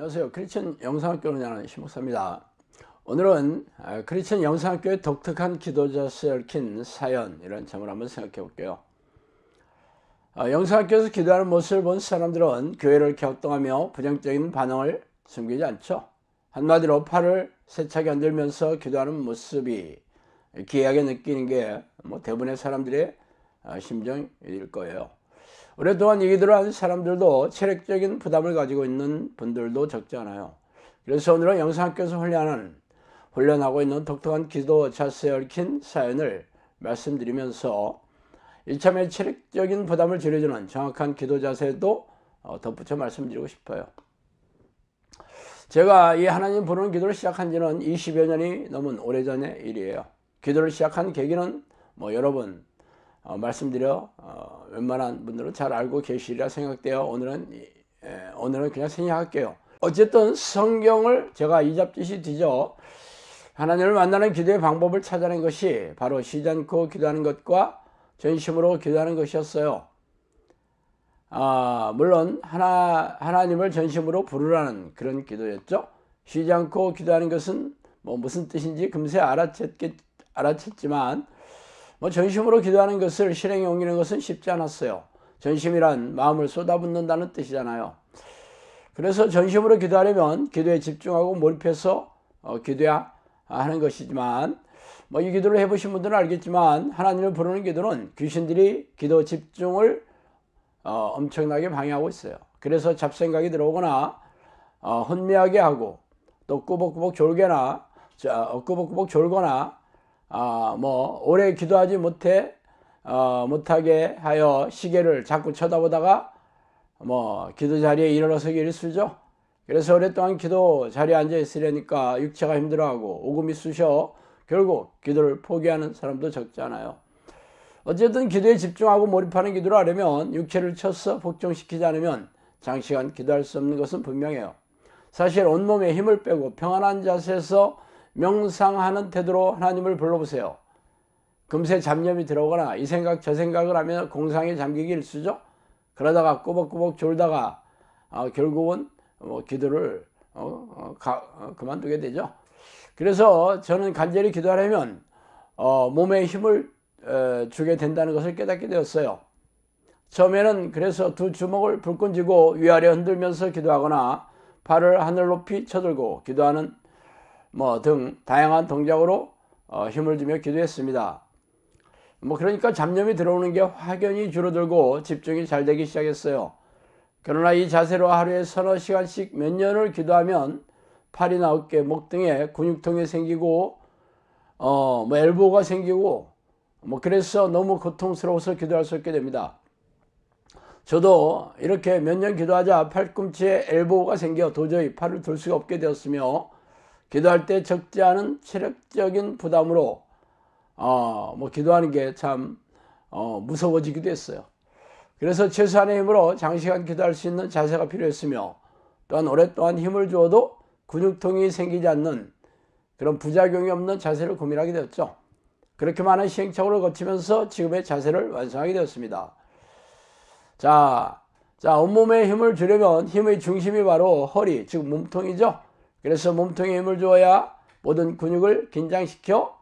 안녕하세요. 크리스천 영상학교 운영하는 심목사입니다. 오늘은 크리스천 영상학교의 독특한 기도 자세에 얽힌 사연, 이런 점을 한번 생각해 볼게요. 영상학교에서 기도하는 모습을 본 사람들은 교회를 격동하며 부정적인 반응을 숨기지 않죠. 한마디로 팔을 세차게 흔들면서 기도하는 모습이 기이하게 느끼는 게 대부분의 사람들의 심정일 거예요. 오랫동안 이 기도를 한 사람들도 체력적인 부담을 가지고 있는 분들도 적지 않아요. 그래서 오늘은 영상학교에서 훈련하고 있는 독특한 기도 자세에 얽힌 사연을 말씀드리면서 이참에 체력적인 부담을 줄여주는 정확한 기도 자세도 덧붙여 말씀드리고 싶어요. 제가 이 하나님 부르는 기도를 시작한 지는 20여 년이 넘은 오래전의 일이에요. 기도를 시작한 계기는 여러분 말씀드려 웬만한 분들은 잘 알고 계시리라 생각돼요. 오늘은 그냥 생략할게요. 어쨌든 성경을 제가 이잡듯이 뒤져 하나님을 만나는 기도의 방법을 찾아낸 것이 바로 쉬지 않고 기도하는 것과 전심으로 기도하는 것이었어요. 물론 하나님을 전심으로 부르라는 그런 기도였죠. 쉬지 않고 기도하는 것은 무슨 뜻인지 금세 알아챘지만 전심으로 기도하는 것을 실행에 옮기는 것은 쉽지 않았어요. 전심이란 마음을 쏟아붓는다는 뜻이잖아요. 그래서 전심으로 기도하려면 기도에 집중하고 몰입해서 기도해야 하는 것이지만 이 기도를 해보신 분들은 알겠지만 하나님을 부르는 기도는 귀신들이 기도 집중을 엄청나게 방해하고 있어요. 그래서 잡생각이 들어오거나 혼미하게 하고 또 꾸벅꾸벅 졸거나 오래 기도하지 못하게 하여 시계를 자꾸 쳐다보다가 기도 자리에 일어나서기 쓰죠. 그래서 오랫동안 기도 자리에 앉아 있으려니까 육체가 힘들어하고 오금이 쑤셔 결국 기도를 포기하는 사람도 적지 않아요. 어쨌든 기도에 집중하고 몰입하는 기도를 하려면 육체를 쳐서 복종시키지 않으면 장시간 기도할 수 없는 것은 분명해요. 사실 온몸에 힘을 빼고 평안한 자세에서 명상하는 태도로 하나님을 불러보세요. 금세 잡념이 들어오거나 이 생각 저 생각을 하면 공상에 잠기기 일쑤죠. 그러다가 꾸벅꾸벅 졸다가 결국은 기도를 그만두게 되죠. 그래서 저는 간절히 기도하려면 몸에 힘을 주게 된다는 것을 깨닫게 되었어요. 처음에는 그래서 두 주먹을 불끈 쥐고 위아래 흔들면서 기도하거나 팔을 하늘 높이 쳐들고 기도하는 등 다양한 동작으로 힘을 주며 기도했습니다. 그러니까 잡념이 들어오는 게 확연히 줄어들고 집중이 잘 되기 시작했어요. 그러나 이 자세로 하루에 서너 시간씩 몇 년을 기도하면 팔이나 어깨, 목 등에 근육통이 생기고 엘보가 생기고 그래서 너무 고통스러워서 기도할 수 없게 됩니다. 저도 이렇게 몇 년 기도하자 팔꿈치에 엘보가 생겨 도저히 팔을 들 수가 없게 되었으며 기도할 때 적지 않은 체력적인 부담으로 기도하는 게 참 무서워지기도 했어요. 그래서 최소한의 힘으로 장시간 기도할 수 있는 자세가 필요했으며 또한 오랫동안 힘을 주어도 근육통이 생기지 않는 그런 부작용이 없는 자세를 고민하게 되었죠. 그렇게 많은 시행착오를 거치면서 지금의 자세를 완성하게 되었습니다. 자, 온몸에 힘을 주려면 힘의 중심이 바로 허리, 즉 몸통이죠. 그래서 몸통에 힘을 주어야 모든 근육을 긴장시켜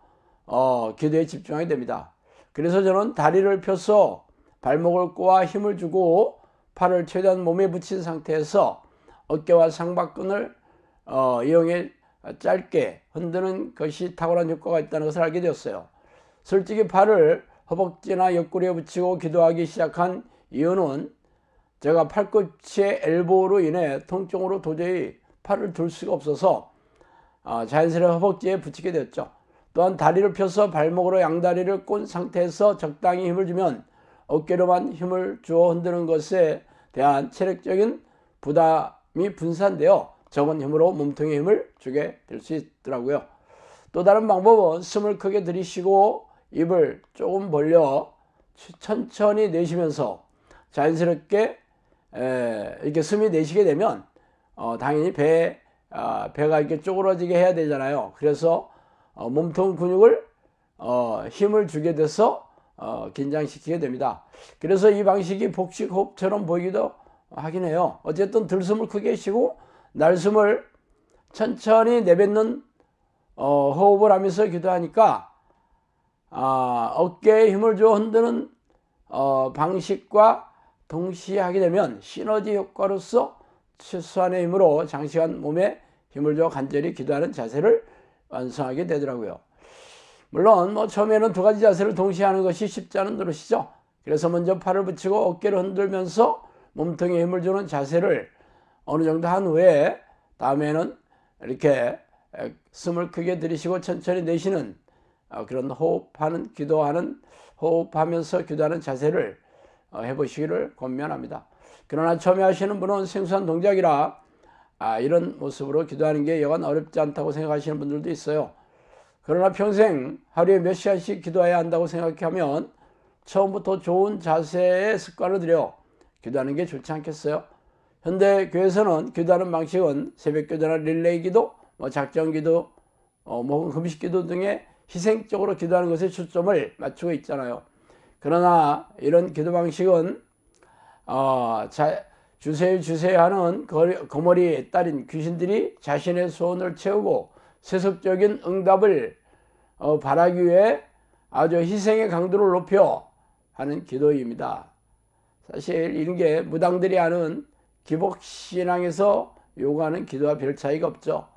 기도에 집중하게 됩니다. 그래서 저는 다리를 펴서 발목을 꼬아 힘을 주고 팔을 최대한 몸에 붙인 상태에서 어깨와 상박근을 이용해 짧게 흔드는 것이 탁월한 효과가 있다는 것을 알게 되었어요. 솔직히 팔을 허벅지나 옆구리에 붙이고 기도하기 시작한 이유는 제가 팔꿈치의 엘보로 인해 통증으로 도저히 팔을 들 수가 없어서 자연스레 허벅지에 붙이게 되었죠. 또한 다리를 펴서 발목으로 양다리를 꼰 상태에서 적당히 힘을 주면 어깨로만 힘을 주어 흔드는 것에 대한 체력적인 부담이 분산되어 적은 힘으로 몸통에 힘을 주게 될 수 있더라고요. 또 다른 방법은 숨을 크게 들이쉬고 입을 조금 벌려 천천히 내쉬면서 자연스럽게 이렇게 숨이 내쉬게 되면 당연히 배가 이렇게 쪼그러지게 해야 되잖아요. 그래서 몸통 근육을 힘을 주게 돼서 긴장시키게 됩니다. 그래서 이 방식이 복식 호흡처럼 보이기도 하긴 해요. 어쨌든 들숨을 크게 쉬고 날숨을 천천히 내뱉는 호흡을 하면서 기도하니까 어깨에 힘을 줘 흔드는 방식과 동시에 하게 되면 시너지 효과로서 최소한의 힘으로 장시간 몸에 힘을 줘 간절히 기도하는 자세를 완성하게 되더라고요. 물론 처음에는 두 가지 자세를 동시에 하는 것이 쉽지 않은 노릇이죠. 그래서 먼저 팔을 붙이고 어깨를 흔들면서 몸통에 힘을 주는 자세를 어느 정도 한 후에 다음에는 이렇게 숨을 크게 들이쉬고 천천히 내쉬는 그런 호흡하면서 기도하는 자세를 해보시기를 권면합니다. 그러나 처음에 하시는 분은 생소한 동작이라 이런 모습으로 기도하는 게 여간 어렵지 않다고 생각하시는 분들도 있어요. 그러나 평생 하루에 몇 시간씩 기도해야 한다고 생각하면 처음부터 좋은 자세의 습관을 들여 기도하는 게 좋지 않겠어요? 현대 교회에서는 기도하는 방식은 새벽기도나 릴레이 기도, 작정기도, 금식 기도 등의 희생적으로 기도하는 것에 초점을 맞추고 있잖아요. 그러나 이런 기도 방식은 주세요 하는 거머리에 딸인 귀신들이 자신의 소원을 채우고 세속적인 응답을 바라기 위해 아주 희생의 강도를 높여 하는 기도입니다. 사실 이런 게 무당들이 하는 기복신앙에서 요구하는 기도와 별 차이가 없죠.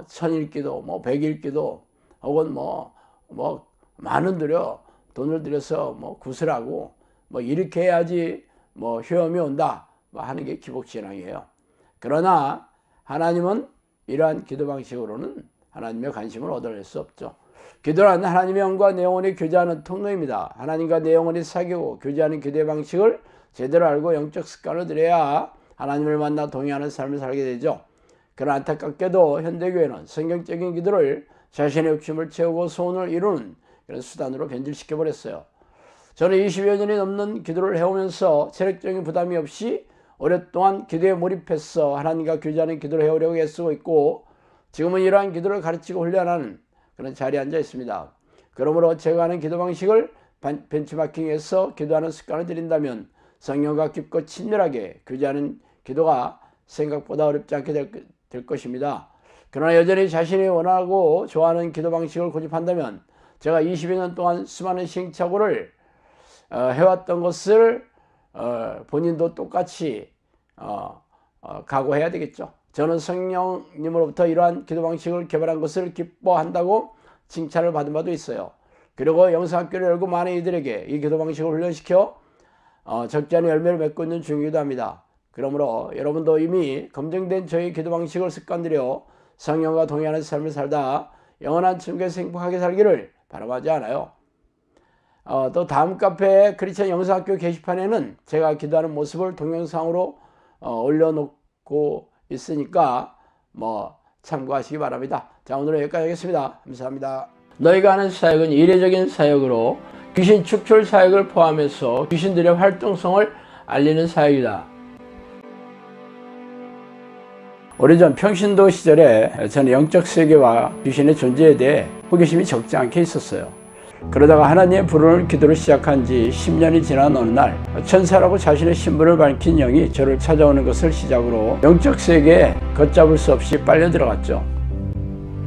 천일기도, 백일기도, 혹은 많은 돈을 들여서 구슬하고 이렇게 해야지 효험이 온다 하는 게 기복신앙이에요. 그러나 하나님은 이러한 기도 방식으로는 하나님의 관심을 얻어낼 수 없죠. 기도란 하나님의 영과 내 영혼이 교제하는 통로입니다. 하나님과 내 영혼이 사귀고 교제하는 기도의 방식을 제대로 알고 영적 습관을 들여야 하나님을 만나 동의하는 삶을 살게 되죠. 그러나 안타깝게도 현대교회는 성경적인 기도를 자신의 욕심을 채우고 소원을 이루는 그런 수단으로 변질시켜버렸어요. 저는 20여 년이 넘는 기도를 해오면서 체력적인 부담이 없이 오랫동안 기도에 몰입해서 하나님과 교제하는 기도를 해오려고 애쓰고 있고, 지금은 이러한 기도를 가르치고 훈련하는 그런 자리에 앉아 있습니다. 그러므로 제가 하는 기도 방식을 벤치마킹해서 기도하는 습관을 들인다면 성령과 깊고 친밀하게 교제하는 기도가 생각보다 어렵지 않게 될 것입니다. 그러나 여전히 자신이 원하고 좋아하는 기도 방식을 고집한다면 제가 20여 년 동안 수많은 시행착오를 해왔던 것을 본인도 똑같이 각오해야 되겠죠. 저는 성령님으로부터 이러한 기도 방식을 개발한 것을 기뻐한다고 칭찬을 받은 바도 있어요. 그리고 영성학교를 열고 많은 이들에게 이 기도 방식을 훈련시켜 적지 않은 열매를 맺고 있는 중이기도 합니다. 그러므로 여러분도 이미 검증된 저희 기도 방식을 습관들여 성령과 동의하는 삶을 살다 영원한 천국에서 행복하게 살기를 바람하지 않아요. 또 다음 카페 크리스천 영성학교 게시판에는 제가 기도하는 모습을 동영상으로 올려놓고 있으니까 참고하시기 바랍니다. 자, 오늘은 여기까지 하겠습니다. 감사합니다. 너희가 하는 사역은 이례적인 사역으로 귀신 축출 사역을 포함해서 귀신들의 활동성을 알리는 사역이다. 오래전 평신도 시절에 저는 영적 세계와 귀신의 존재에 대해 호기심이 적지 않게 있었어요. 그러다가 하나님의 부르는 기도를 시작한 지 10년이 지난 어느 날 천사라고 자신의 신분을 밝힌 영이 저를 찾아오는 것을 시작으로 영적 세계에 걷잡을 수 없이 빨려 들어갔죠.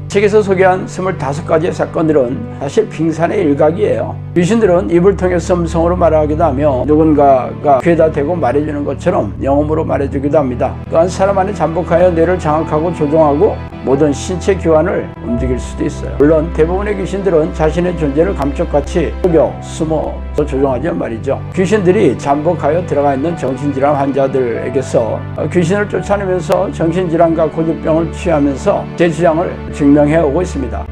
책에서 소개한 25가지의 사건들은 사실 빙산의 일각이에요. 귀신들은 입을 통해서 음성으로 말하기도 하며 누군가가 귀에다 대고 말해주는 것처럼 영음으로 말해주기도 합니다. 또한 사람 안에 잠복하여 뇌를 장악하고 조종하고 모든 신체 기관을 움직일 수도 있어요. 물론 대부분의 귀신들은 자신의 존재를 감쪽같이 속여 숨어서 조종하지만 말이죠. 귀신들이 잠복하여 들어가 있는 정신질환 환자들에게서 귀신을 쫓아내면서 정신질환과 고집병을 취하면서 제 주장을 증명해오고 있습니다.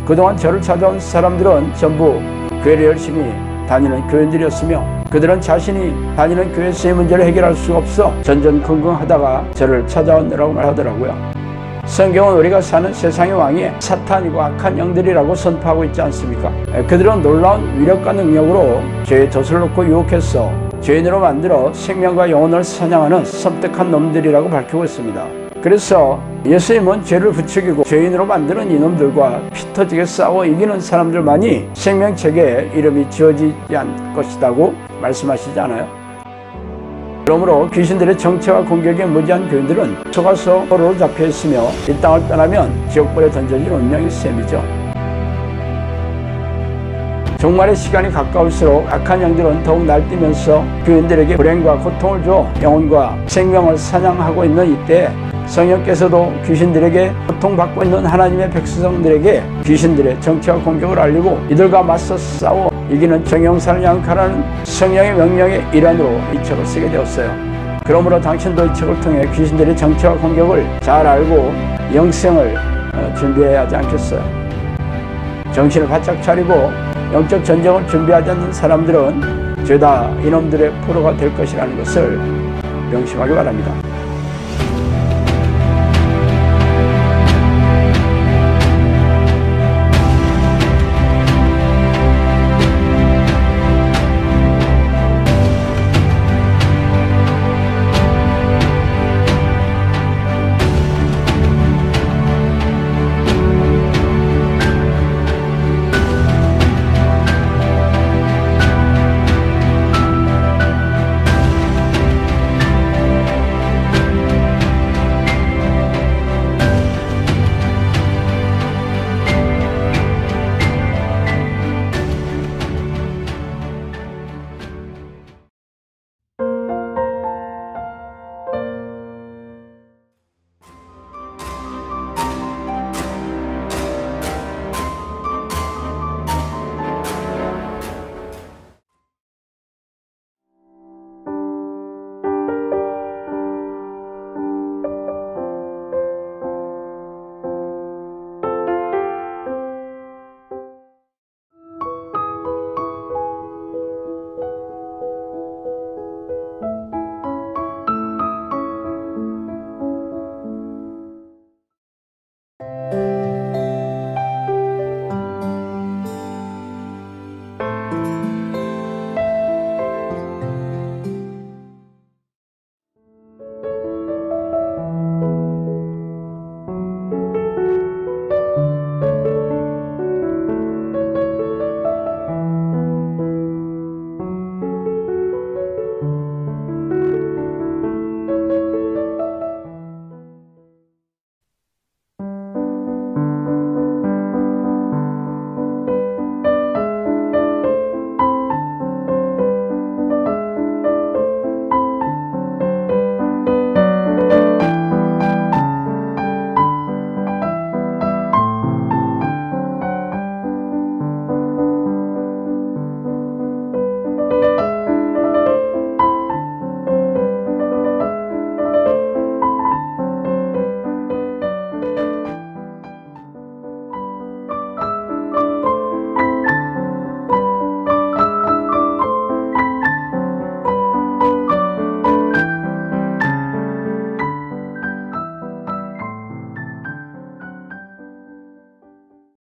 그동안 저를 찾아온 사람들은 전부 교회를 열심히 다니는 교인들이었으며 그들은 자신이 다니는 교회에서의 문제를 해결할 수가 없어 전전긍긍하다가 저를 찾아오느라고 말하더라고요. 성경은 우리가 사는 세상의 왕이 사탄이고 악한 영들이라고 선포하고 있지 않습니까? 그들은 놀라운 위력과 능력으로 죄의 덫을 놓고 유혹해서 죄인으로 만들어 생명과 영혼을 사냥하는 섬뜩한 놈들이라고 밝히고 있습니다. 그래서 예수님은 죄를 부추기고 죄인으로 만드는 이놈들과 피 터지게 싸워 이기는 사람들만이 생명책에 이름이 지어지지 않을 것이라고 말씀하시지 않아요? 그러므로 귀신들의 정체와 공격에 무지한 교인들은 속아서 포로로 잡혀 있으며 이 땅을 떠나면 지옥불에 던져질 운명의 셈이죠. 종말의 시간이 가까울수록 악한 영들은 더욱 날뛰면서 교인들에게 불행과 고통을 줘 영혼과 생명을 사냥하고 있는 이때 성령께서도 귀신들에게 고통받고 있는 하나님의 백성들에게 귀신들의 정체와 공격을 알리고 이들과 맞서 싸워 이기는 정형산을 양육하라는 성령의 명령의 일환으로 이 책을 쓰게 되었어요. 그러므로 당신도 이 책을 통해 귀신들의 정체와 공격을 잘 알고 영생을 준비해야 하지 않겠어요. 정신을 바짝 차리고 영적 전쟁을 준비하지 않는 사람들은 죄다 이놈들의 포로가 될 것이라는 것을 명심하기 바랍니다.